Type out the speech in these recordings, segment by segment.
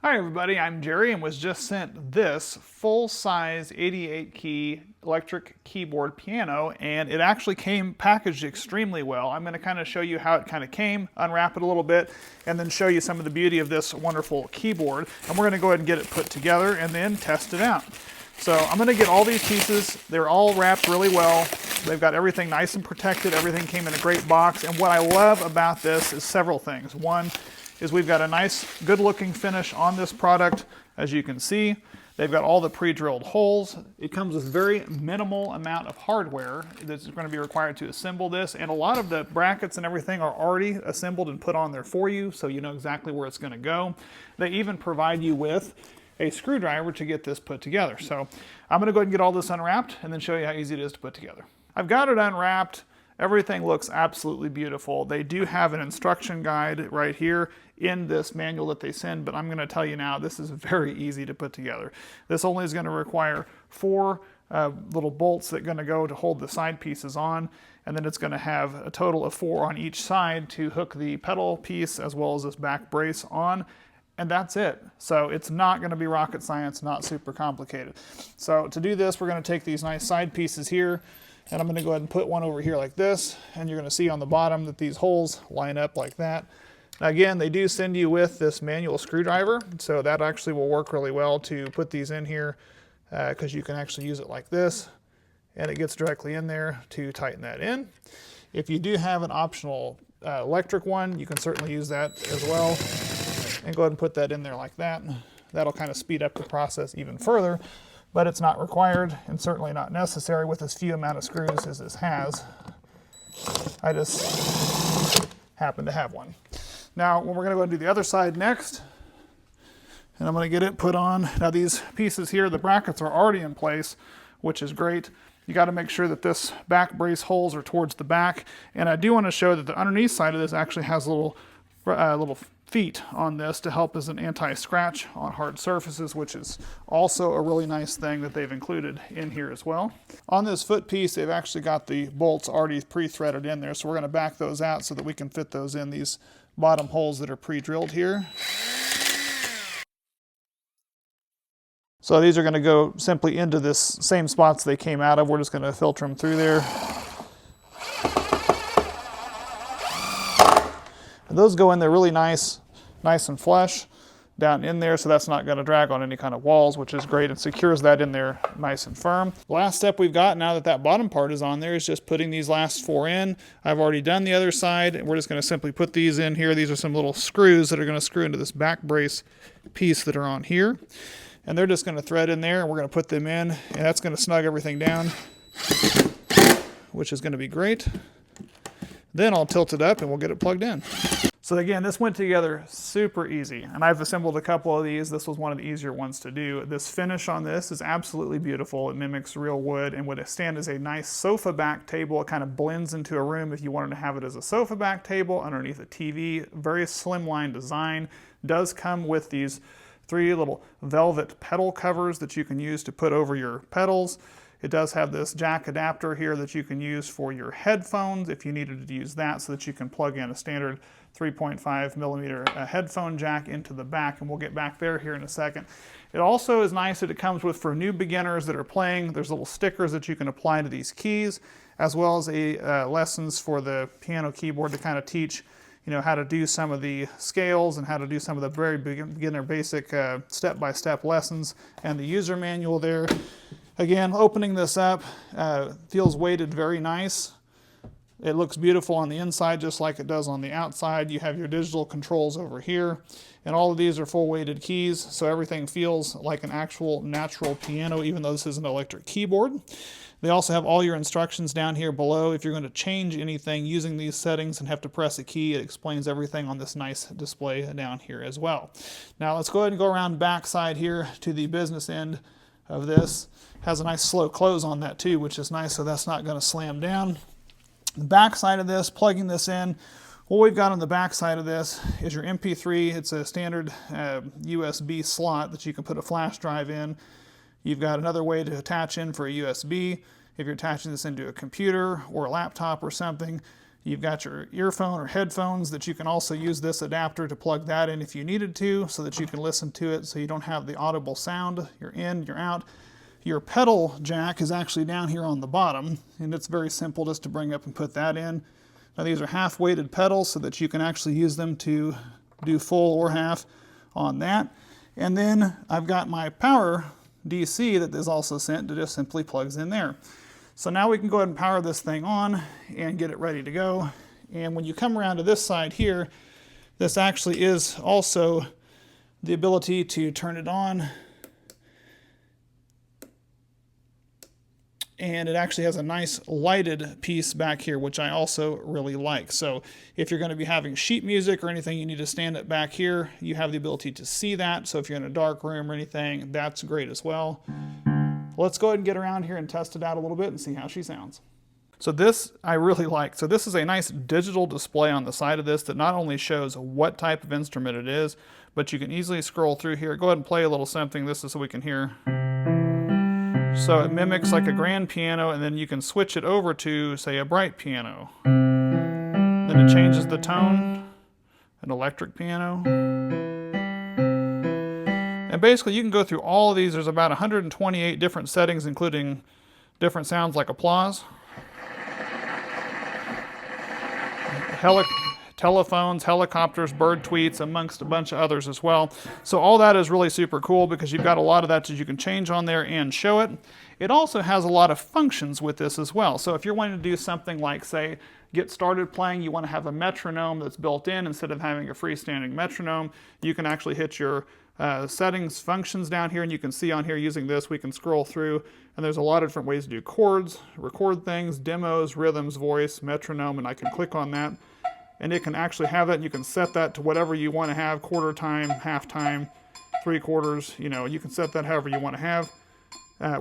Hi everybody, I'm Jerry and was just sent this full-size 88-key electric keyboard piano, and it actually came packaged extremely well. I'm going to kind of show you how it kind of came, unwrap it a little bit, and then show you some of the beauty of this wonderful keyboard. And we're going to go ahead and get it put together and then test it out. So I'm going to get all these pieces. They're all wrapped really well. They've got everything nice and protected. Everything came in a great box. And what I love about this is several things. One is we've got a nice, good-looking finish on this product. As you can see, they've got all the pre-drilled holes. It comes with very minimal amount of hardware that's going to be required to assemble this, and a lot of the brackets and everything are already assembled and put on there for you, so you know exactly where it's going to go. They even provide you with a screwdriver to get this put together. So I'm going to go ahead and get all this unwrapped and then show you how easy it is to put together. I've got it unwrapped. Everything looks absolutely beautiful. They do have an instruction guide right here in this manual that they send, but I'm going to tell you now, this is very easy to put together. This only is going to require 4 little bolts that are going to go to hold the side pieces on, and then it's going to have a total of 4 on each side to hook the pedal piece as well as this back brace on, and that's it. So it's not going to be rocket science, not super complicated. So to do this, we're going to take these nice side pieces here, and I'm going to go ahead and put one over here like this, and you're going to see on the bottom that these holes line up like that. Now again, they do send you with this manual screwdriver, so that actually will work really well to put these in here because you can actually use it like this, and it gets directly in there to tighten that in. If you do have an optional electric one, you can certainly use that as well, and go ahead and put that in there like that. That'll kind of speed up the process even further, but it's not required and certainly not necessary with as few amount of screws as this has. I just happen to have one. Now, we're going to go and do the other side next, and I'm going to get it put on. Now, these pieces here, the brackets are already in place, which is great. You got to make sure that this back brace holes are towards the back, and I do want to show that the underneath side of this actually has little feet on this to help as an anti-scratch on hard surfaces, which is also a really nice thing that they've included in here as well. On this foot piece, they've actually got the bolts already pre-threaded in there, so we're going to back those out so that we can fit those in these bottom holes that are pre-drilled here. So these are going to go simply into this same spots they came out of. We're just going to filter them through there. And those go in there really nice and flush down in there, so that's not going to drag on any kind of walls, which is great, and secures that in there nice and firm. The last step we've got now that that bottom part is on there is just putting these last 4 in. I've already done the other side, and we're just going to simply put these in here. These are some little screws that are going to screw into this back brace piece that are on here, and they're just going to thread in there, and we're going to put them in, and that's going to snug everything down, which is going to be great. Then I'll tilt it up and we'll get it plugged in. So again, this went together super easy, and I've assembled a couple of these. This was one of the easier ones to do. This finish on this is absolutely beautiful. It mimics real wood and would stand as a nice sofa back table. It kind of blends into a room if you wanted to have it as a sofa back table underneath a TV. Very slimline design. Does come with these 3 little velvet pedal covers that you can use to put over your pedals. It does have this jack adapter here that you can use for your headphones if you needed to use that, so that you can plug in a standard 3.5 millimeter headphone jack into the back, and we'll get back there here in a second. It also is nice that it comes with, for new beginners that are playing, there's little stickers that you can apply to these keys, as well as lessons for the piano keyboard to kind of teach how to do some of the scales and how to do some of the very beginner basic step-by-step lessons, and the user manual there. Again, opening this up feels weighted very nice. It looks beautiful on the inside just like it does on the outside. You have your digital controls over here, and all of these are full weighted keys, so everything feels like an actual natural piano, even though this is an electric keyboard. They also have all your instructions down here below. If you're going to change anything using these settings and have to press a key, it explains everything on this nice display down here as well. Now let's go ahead and go around back side here to the business end of this. Has a nice slow close on that too, which is nice, so that's not going to slam down. The back side of this, plugging this in, what we've got on the back side of this is your MP3. It's a standard USB slot that you can put a flash drive in. You've got another way to attach in for a USB. If you're attaching this into a computer or a laptop or something, You've got your earphone or headphones that you can also use this adapter to plug that in if you needed to, so that you can listen to it so you don't have the audible sound. You're in, you're out. Your pedal jack is actually down here on the bottom, and it's very simple just to bring up and put that in. Now these are half-weighted pedals so that you can actually use them to do full or half on that. And then I've got my power DC that is also sent that just simply plugs in there. So now we can go ahead and power this thing on and get it ready to go. And when you come around to this side here, this actually is also the ability to turn it on. And it actually has a nice lighted piece back here, which I also really like. So if you're going to be having sheet music or anything, you need to stand it back here. You have the ability to see that. So if you're in a dark room or anything, that's great as well. Let's go ahead and get around here and test it out a little bit and see how she sounds. So this I really like. So this is a nice digital display on the side of this that not only shows what type of instrument it is, but you can easily scroll through here. Go ahead and play a little something. This is so we can hear. So it mimics like a grand piano, and then you can switch it over to, say, a bright piano. Then it changes the tone, an electric piano. And basically you can go through all of these. There's about 128 different settings, including different sounds like applause, telephones, helicopters, bird tweets, amongst a bunch of others as well. So all that is really super cool because you've got a lot of that you can change on there and show it. It also has a lot of functions with this as well. So if you're wanting to do something like, say, get started playing, you want to have a metronome that's built in instead of having a freestanding metronome, you can actually hit your settings functions down here, and you can see on here using this, we can scroll through, and there's a lot of different ways to do chords, record things, demos, rhythms, voice, metronome, and I can click on that. And it can actually have that, and you can set that to whatever you want to have, quarter time, half time, 3/4, you can set that however you want to have,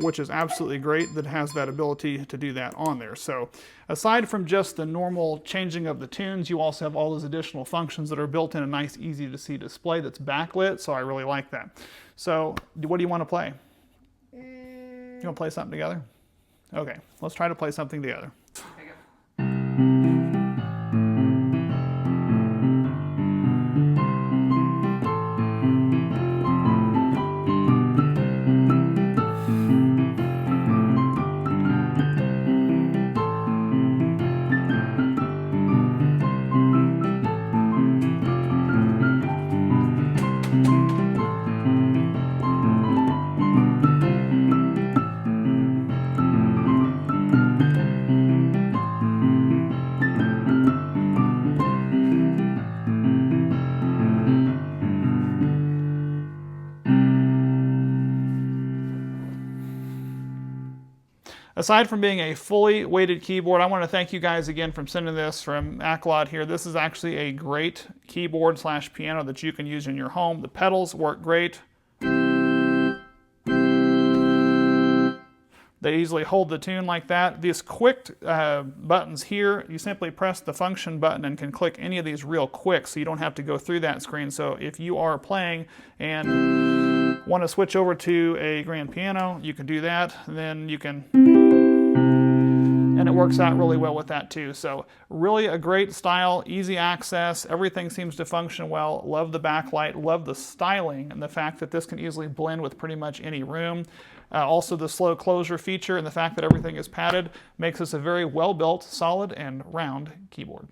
which is absolutely great that it has that ability to do that on there. So aside from just the normal changing of the tunes, you also have all those additional functions that are built in a nice, easy to see display that's backlit, so I really like that. So what do you want to play? You want to play something together? Okay, let's try to play something together. Aside from being a fully weighted keyboard, I want to thank you guys again for sending this from AKLOT here. This is actually a great keyboard / piano that you can use in your home. The pedals work great. They easily hold the tune like that. These quick buttons here, you simply press the function button and can click any of these real quick, so you don't have to go through that screen. So if you are playing and want to switch over to a grand piano, you can do that. Then you can, and it works out really well with that too. So really a great style, easy access, everything seems to function well. Love the backlight, love the styling, and the fact that this can easily blend with pretty much any room. Also the slow closure feature and the fact that everything is padded makes this a very well built, solid, and round keyboard.